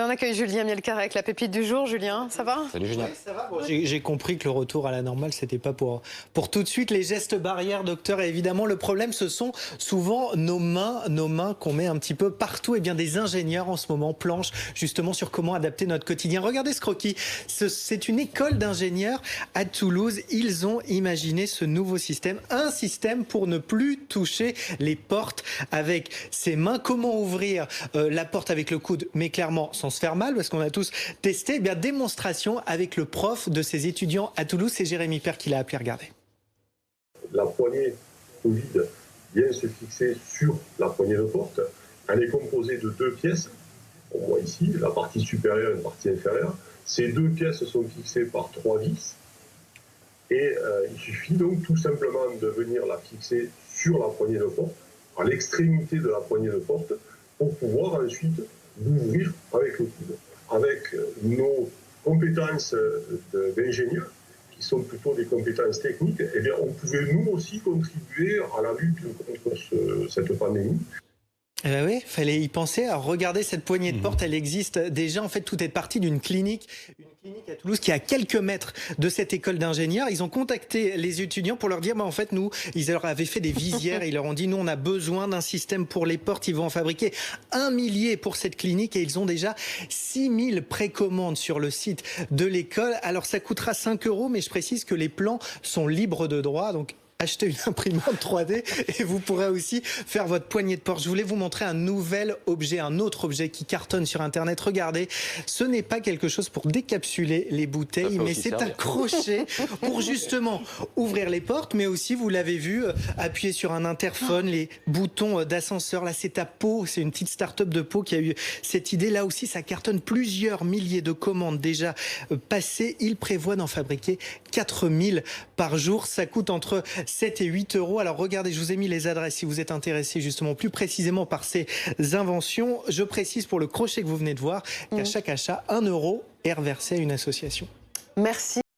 On accueille Julien Mielcarré avec la pépite du jour. Julien, ça va? Salut Julien. Oui, ça va. Bon, j'ai compris que le retour à la normale, c'était pas pour tout de suite. Les gestes barrières, docteur, et évidemment, le problème, ce sont souvent nos mains qu'on met un petit peu partout. Et bien, des ingénieurs en ce moment planchent justement sur comment adapter notre quotidien. Regardez ce croquis. C'est une école d'ingénieurs à Toulouse. Ils ont imaginé ce nouveau système, un système pour ne plus toucher les portes avec ses mains. Comment ouvrir la porte avec le coude, mais clairement sans se faire mal, parce qu'on a tous testé. Eh bien, démonstration avec le prof de ces étudiants à Toulouse, c'est Jérémy Père qui l'a appelé. Regardez. La poignée Covid vient se fixer sur la poignée de porte. Elle est composée de deux pièces. On voit ici la partie supérieure et la partie inférieure. Ces deux pièces sont fixées par 3 vis. Et il suffit donc tout simplement de venir la fixer sur la poignée de porte, à l'extrémité de la poignée de porte, pour pouvoir ensuite l'ouvrir avec le coude. Avec nos compétences d'ingénieurs, qui sont plutôt des compétences techniques, eh bien, on pouvait nous aussi contribuer à la lutte contre cette pandémie. Eh ben oui, fallait y penser. Alors regardez cette poignée de porte, elle existe déjà. En fait, tout est parti d'une clinique à Toulouse qui est à quelques mètres de cette école d'ingénieurs. Ils ont contacté les étudiants pour leur dire, en fait, nous, ils leur avaient fait des visières et ils leur ont dit, nous, on a besoin d'un système pour les portes. Ils vont en fabriquer 1 millier pour cette clinique et ils ont déjà 6000 précommandes sur le site de l'école. Alors, ça coûtera 5 €, mais je précise que les plans sont libres de droit. Donc, achetez une imprimante 3D et vous pourrez aussi faire votre poignée de porte. Je voulais vous montrer un nouvel objet, un autre objet qui cartonne sur Internet. Regardez, ce n'est pas quelque chose pour décapsuler les bouteilles, mais c'est un crochet pour justement ouvrir les portes, mais aussi, vous l'avez vu, appuyer sur un interphone, les boutons d'ascenseur. Là, c'est à Pau, c'est une petite start-up de Pau qui a eu cette idée. Là aussi, ça cartonne, plusieurs milliers de commandes déjà passées. Ils prévoient d'en fabriquer 4000 par jour. Ça coûte entre 7 et 8 €. Alors regardez, je vous ai mis les adresses si vous êtes intéressé justement plus précisément par ces inventions. Je précise pour le crochet que vous venez de voir qu'à chaque achat, 1 € est reversé à une association. Merci.